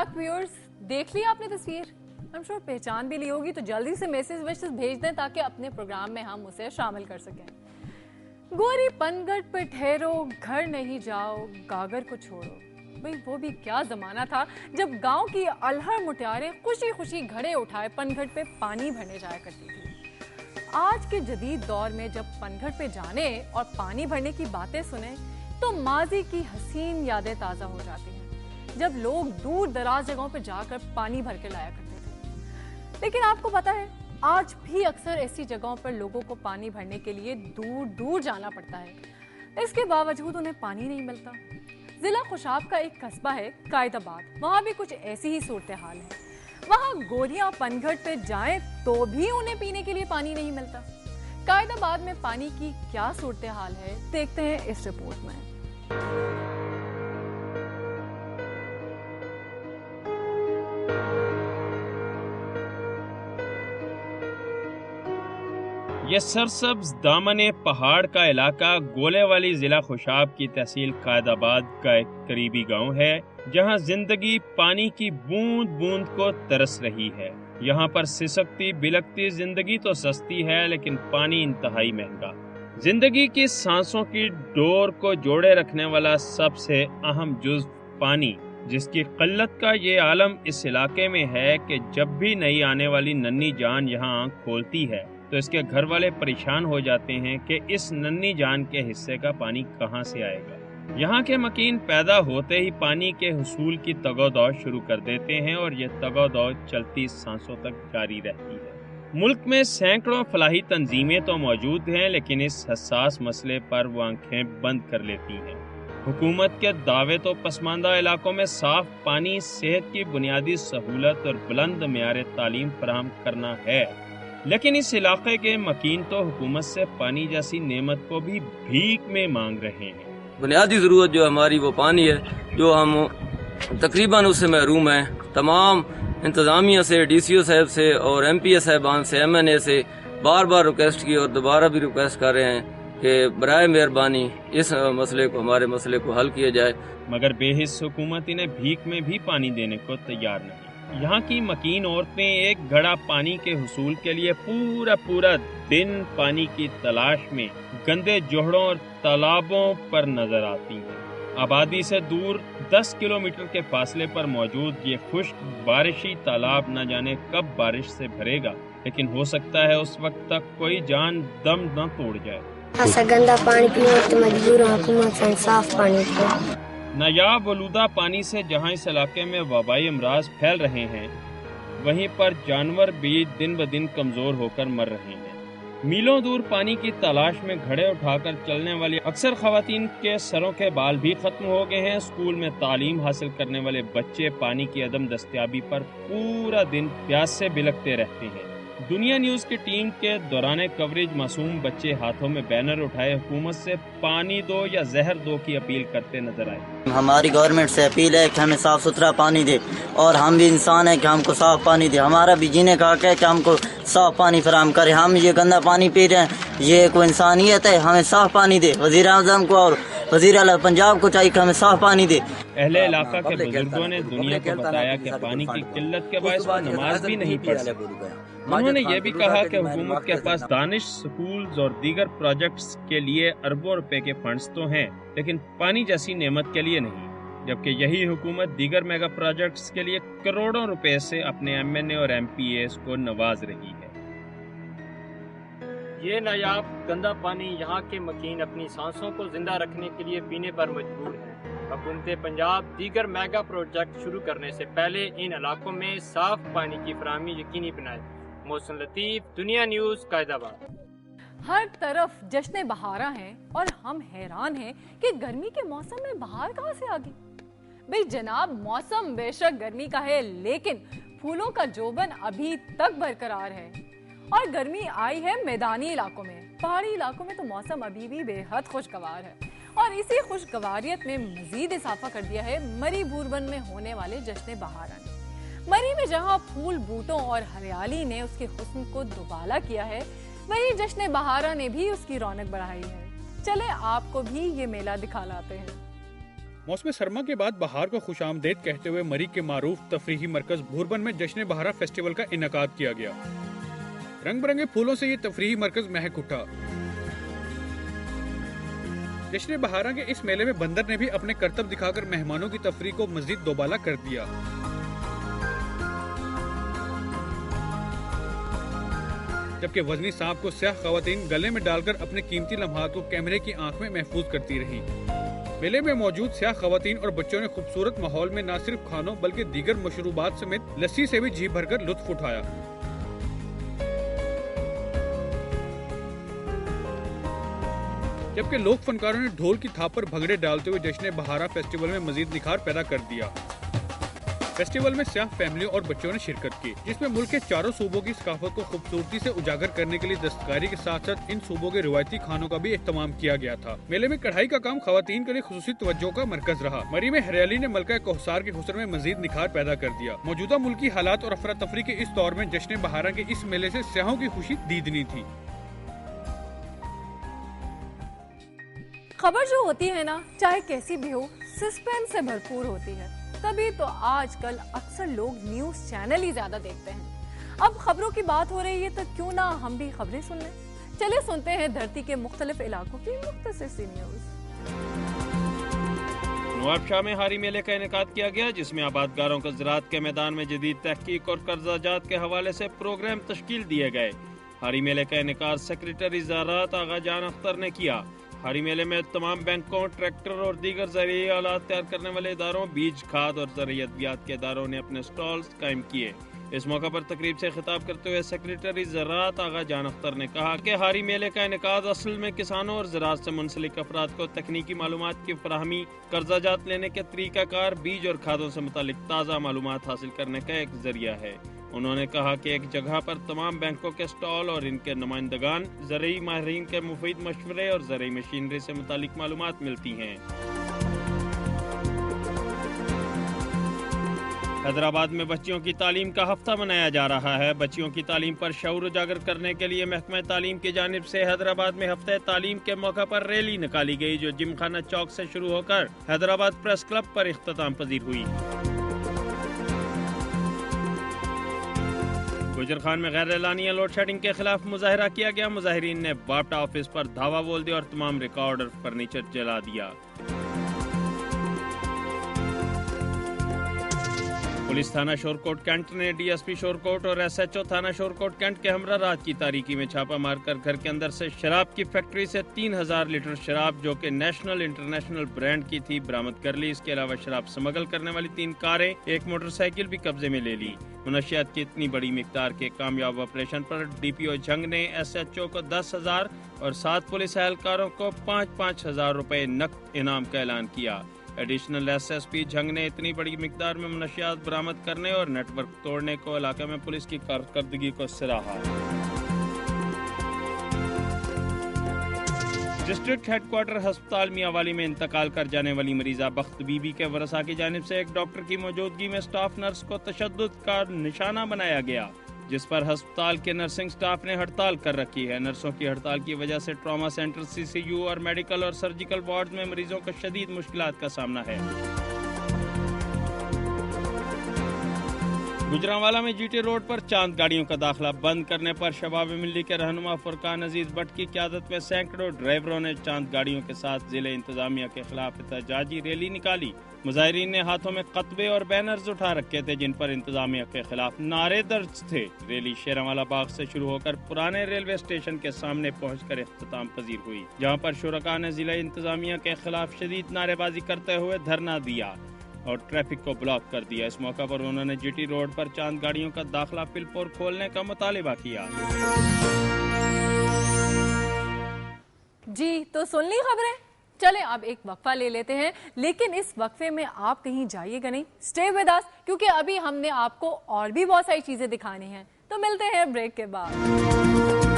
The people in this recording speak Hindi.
बैक व्यूअर्स, देख लिया आपने तस्वीर? आई एम श्योर पहचान भी ली होगी, तो जल्दी से मैसेज भेज दें ताकि अपने प्रोग्राम में हम उसे शामिल कर सकें। गोरी पनगढ़ पे ठहरो, घर नहीं जाओ, गागर को छोड़ो। भाई वो भी क्या जमाना था जब गांव की अल्हड़ मुटियारें खुशी खुशी घड़े उठाए पनगढ़ पे पानी भरने जाया करती थी। आज के जदीद दौर में जब पनगढ़ पे जाने और पानी भरने की बातें सुने तो माजी की हसीन यादें ताज़ा हो जाती हैं, जब लोग दूर दराज जगहों पे जाकर पानी भर के लाया करते थे। लेकिन आपको पता है, आज भी अक्सर ऐसी जगहों पर लोगों को पानी भरने के लिए दूर दूर जाना पड़ता है। इसके बावजूद उन्हें पानी नहीं मिलता। जिला खुशाब का एक कस्बा है कायदाबाद, वहाँ भी कुछ ऐसी ही सूरत हाल है। वहाँ गोरियां पनगढ़ पे जाएं तो भी उन्हें पीने के लिए पानी नहीं मिलता। कायदाबाद में पानी की क्या सूरत हाल है, देखते हैं इस रिपोर्ट में। ये सरसब्ज दामने पहाड़ का इलाका गोलेवाली जिला खुशाब की तहसील कायदाबाद का एक करीबी गांव है, जहां जिंदगी पानी की बूंद बूंद को तरस रही है। यहाँ पर सिसकती बिलकती जिंदगी तो सस्ती है, लेकिन पानी इंतहाई महंगा। जिंदगी की सांसों की डोर को जोड़े रखने वाला सबसे अहम जुज़्व पानी, जिसकी किल्लत का ये आलम इस इलाके में है कि जब भी नई आने वाली नन्ही जान यहाँ आँख खोलती है तो इसके घर वाले परेशान हो जाते हैं कि इस नन्ही जान के हिस्से का पानी कहाँ से आएगा। यहाँ के मकीन पैदा होते ही पानी के हुसूल की तगोदौड़ शुरू कर देते हैं और ये तगोदौड़ चलती सांसों तक जारी रहती है। मुल्क में सैकड़ों फलाही तंजीमें तो मौजूद हैं, लेकिन इस हसास मसले पर वो आंखें बंद कर लेती हैं। हुकूमत के दावे तो पसमानदा इलाकों में साफ पानी, सेहत की बुनियादी सहूलत और बुलंद मेयार तालीम फराहम करना है, लेकिन इस इलाके के मकीन तो हुकूमत से पानी जैसी नेमत को भी भीख में मांग रहे हैं। बुनियादी जरूरत जो हमारी वो पानी है, जो हम तकरीबन उससे महरूम हैं। तमाम इंतजामिया से, DCO साहब से और MPA साहबान से, MNA से बार बार रिक्वेस्ट की और दोबारा भी रिक्वेस्ट कर रहे हैं कि बराए मेहरबानी इस मसले को, हमारे मसले को हल किया जाए। मगर बेहिस हुकूमत इन्हें भीख में भी पानी देने को तैयार नहीं। यहाँ की मकीन औरतें एक घड़ा पानी के हुसूल के लिए पूरा दिन पानी की तलाश में गंदे जोहड़ों और तालाबों पर नजर आती हैं। आबादी से दूर 10 किलोमीटर के फासले पर मौजूद ये खुश्क बारिशी तालाब न जाने कब बारिश से भरेगा, लेकिन हो सकता है उस वक्त तक कोई जान दम न तोड़ जाए। ऐसा गंदा पानी पीने तो मजबूर हूं हुकूमत से साफ पानी पियो। नायाब आलूदा पानी से जहां इस इलाके में वबाई अमराज फैल रहे हैं, वहीं पर जानवर भी दिन ब दिन कमजोर होकर मर रहे हैं। मीलों दूर पानी की तलाश में घड़े उठाकर चलने वाली अक्सर खवातीन के सरों के बाल भी खत्म हो गए हैं। स्कूल में तालीम हासिल करने वाले बच्चे पानी की अदम दस्तयाबी पर पूरा दिन प्यास से बिलखते रहते हैं। दुनिया न्यूज की टीम के दौरान कवरेज मासूम बच्चे हाथों में बैनर उठाए हुकूमत से पानी दो या जहर दो की अपील करते नजर आए। हमारी गवर्नमेंट से अपील है कि हमें साफ सुथरा पानी दे, और हम भी इंसान हैं कि हमको साफ पानी दे। हमारा भी जीने का हक है कि हमको साफ पानी फराहम करे। हम ये गंदा पानी पी रहे हैं, ये कोई इंसानियत है? हमें साफ पानी दे। वजीर आज़म को और वजीर आला पंजाब को चाहिए कि हमें साफ पानी दे। अहले इलाका के बुजुर्गों ने दुनिया को बताया कि पानी की किल्लत के बायस वो नमाज भी नहीं पढ़ सकते। उन्होंने ये भी कहा कि हुकूमत के पास दानिश स्कूल्स और दीगर प्रोजेक्ट्स के लिए अरबों रुपए के फंड्स तो हैं, लेकिन पानी जैसी नेमत के लिए नहीं। जबकि यही हुकूमत दीगर मेगा प्रोजेक्ट्स के लिए करोड़ों रुपए से अपने MNA और MPAs को नवाज रही है। ये नायाब गंदा पानी यहाँ के मकीन अपनी सांसों को जिंदा रखने के लिए पीने पर मजबूर हैं। हुकूमत पंजाब दीगर मेगा प्रोजेक्ट शुरू करने से पहले इन इलाकों में साफ पानी की फराहमी यकीनी बनाए। मोहसिन लतीफ, दुनिया न्यूज, कायदाबाद। हर तरफ जश्न बहारा है और हम हैरान हैं कि गर्मी के मौसम में बहार कहाँ से आ गई। भाई जनाब, मौसम बेशक गर्मी का है, लेकिन फूलों का जोबन अभी तक बरकरार है और गर्मी आई है मैदानी इलाकों में। पहाड़ी इलाकों में तो मौसम अभी भी बेहद खुशगवार है और इसी खुशगवारियत में मजीद इजाफा कर दिया है मरी बूरबन में होने वाले जश्न बहारा ने। मरी में जहां फूल बूटों और हरियाली ने उसके हुस्न को दुबाला किया है, वहीं जश्न बहारा ने भी उसकी रौनक बढ़ाई है। चले आपको भी ये मेला दिखा लाते हैं। मौसम सरमा के बाद बहार को खुशामदीद कहते हुए मरी के मारूफ तफरीही मरकज भूरबन में जश्न बहारा फेस्टिवल का इनेकाद किया गया। रंग बिरंगे फूलों से ये तफरीही मरकज महक उठा। जश्न बहारा के इस मेले में बंदर ने भी अपने करतब दिखाकर मेहमानों की तफरीह को मजीद दोबाला कर दिया। जबकि वजनी सांप को स्याह खवातीन गले में डालकर अपने कीमती लम्हात को कैमरे की आंख में महफूज करती रही। मेले में मौजूद स्याह खवातीन और बच्चों ने खूबसूरत माहौल में न सिर्फ खानों बल्कि दीगर मशरूबात समेत लस्सी से भी जी भरकर लुत्फ उठाया। जबकि लोक फनकारों ने ढोल की थाप पर भगड़े डालते हुए जश्न बहारा फेस्टिवल में मजीद निखार पैदा कर दिया। फेस्टिवल में स्याह फैमिली और बच्चों ने शिरकत की, जिसमें मुल्क के चारों सूबों की सकाफत को खूबसूरती से उजागर करने के लिए दस्तकारी के साथ साथ इन सूबों के रिवायती खानों का भी एहतमाम किया गया था। मेले में कढ़ाई का काम खवातीन के लिए खुसूसी तवज्जो का मरकज रहा। मरी में हरियाली ने मलका कोहसार के हुस्न में मजीद निखार पैदा कर दिया। मौजूदा मुल्की हालात और अफरा तफरी के इस दौर में जश्न बहारा के इस मेले से स्याहों की खुशी दीदनी थी। खबर जो होती है ना, चाहे कैसी भी हो, सस्पेंस से भरपूर होती है। तभी तो आजकल अक्सर लोग न्यूज चैनल ही ज्यादा देखते हैं। अब खबरों की बात हो रही है तो क्यों ना हम भी खबरें सुन लें। चलिए सुनते हैं धरती के मुख्तलिफ इलाकों की मुख्तसर सी न्यूज। नवाबशाह में हारी मेले का इनेकाद किया गया, जिसमें आबादगारों को ज़राअत के मैदान में जदीद तहकीक और कर्जाजात के हवाले से प्रोग्राम तश्कील दिए गए। हारी मेले का इनेकाद सेक्रेटरी ज़राअत आगा जान अख्तर ने किया। हारी मेले में तमाम बैंकों, ट्रैक्टर और दीगर ज़रूरी आलात तैयार करने वाले इदारों, बीज, खाद और ज़राई अद्वियात के इदारों ने अपने स्टॉल्स कायम किए। इस मौका पर तकरीब से खिताब करते हुए सेक्रेटरी ज़राअत आगा जान अख्तर ने कहा कि हारी मेले का इनेकाद असल में किसानों और ज़राअत से मुंसलिक अफराद को तकनीकी मालूमात की फराहमी, कर्जाजात लेने के तरीक़ाकार, बीज और खादों से मुतालिक ताज़ा मालूमात हासिल करने का एक जरिया है। उन्होंने कहा कि एक जगह पर तमाम बैंकों के स्टॉल और इनके नुमाइंदगान, ज़रूरी माहिरीन के मुफीद मशवरे और ज़रूरी मशीनरी से मुतालिक मालूमात मिलती हैं। हैदराबाद में बच्चियों की तालीम का हफ्ता मनाया जा रहा है। बच्चियों की तालीम पर शऊर उजागर करने के लिए महकमा तालीम की जानिब से हैदराबाद में हफ्ते तालीम के मौका पर रैली निकाली गई, जो जिमखाना चौक से शुरू होकर हैदराबाद प्रेस क्लब पर इख्तिताम पजीर हुई। गुजरखान में गैर एलानिया लोड शेडिंग के खिलाफ मुजाहिरा किया गया। मुजाहिरीन ने बाप्टा ऑफिस पर धावा बोल दिया और तमाम रिकॉर्ड और फर्नीचर जला दिया। पुलिस थाना शोरकोट कैंट ने डीएसपी शोरकोट और एसएचओ थाना शोरकोट कैंट के हमरा रात की तारीकी में छापा मारकर घर के अंदर से शराब की फैक्ट्री से 3000 लीटर शराब, जो कि नेशनल इंटरनेशनल ब्रांड की थी, बरामद कर ली। इसके अलावा शराब स्मगल करने वाली 3 कारें, 1 मोटरसाइकिल भी कब्जे में ले ली। मुनशियात की इतनी बड़ी मिकदार के कामयाब ऑपरेशन पर डीपीओ झंग ने एसएचओ को 10,000 और 7 पुलिस एहलकारों को 5-5 हजार रुपए नकद इनाम का ऐलान किया। एडिशनल एसएसपी झंग ने इतनी बड़ी मिकदार में मुनशियात बरामद करने और नेटवर्क तोड़ने को इलाके में पुलिस की कारकर्दगी को सराहा। डिस्ट्रिक्ट हेडक्वार्टर अस्पताल मियांवाली में इंतकाल कर जाने वाली मरीजा बख्त बीबी के वरसा की जानिब से एक डॉक्टर की मौजूदगी में स्टाफ नर्स को तशद्दुद का निशाना बनाया गया, जिस पर अस्पताल के नर्सिंग स्टाफ ने हड़ताल कर रखी है। नर्सों की हड़ताल की वजह से ट्रॉमा सेंटर, सीसीयू और मेडिकल और सर्जिकल वार्ड में मरीजों को शदीद मुश्किलात का सामना है। गुजरांवाला में जीटी रोड पर चांद गाड़ियों का दाखिला बंद करने पर शबाब मिल्ली के रहनुमा फुरकान अजीज भट्ट की क़यादत में सैकड़ों ड्राइवरों ने चांद गाड़ियों के साथ जिले इंतजामिया के खिलाफ एहतजाजी रैली निकाली। मुजाहिरीन ने हाथों में कतबे और बैनर्स उठा रखे थे, जिन पर इंतजामिया के खिलाफ नारे दर्ज थे। रैली शेरांवाला बाग से शुरू होकर पुराने रेलवे स्टेशन के सामने पहुंचकर इख्तिताम पजीर हुई, जहां पर शुरका ने जिला इंतजामिया के खिलाफ शदीद नारेबाजी करते हुए धरना दिया और ट्रैफिक को ब्लॉक कर दिया। इस मौका पर उन्होंने जीटी रोड पर चांद गाड़ियों का दाखिला फिलपोर खोलने का मुतालिबा किया। जी तो सुन ली खबरें, चले अब एक वक्फा ले लेते हैं, लेकिन इस वक्फे में आप कहीं जाइएगा नहीं, स्टे विद अस, क्योंकि अभी हमने आपको और भी बहुत सारी चीजें दिखानी हैं। तो मिलते हैं ब्रेक के बाद।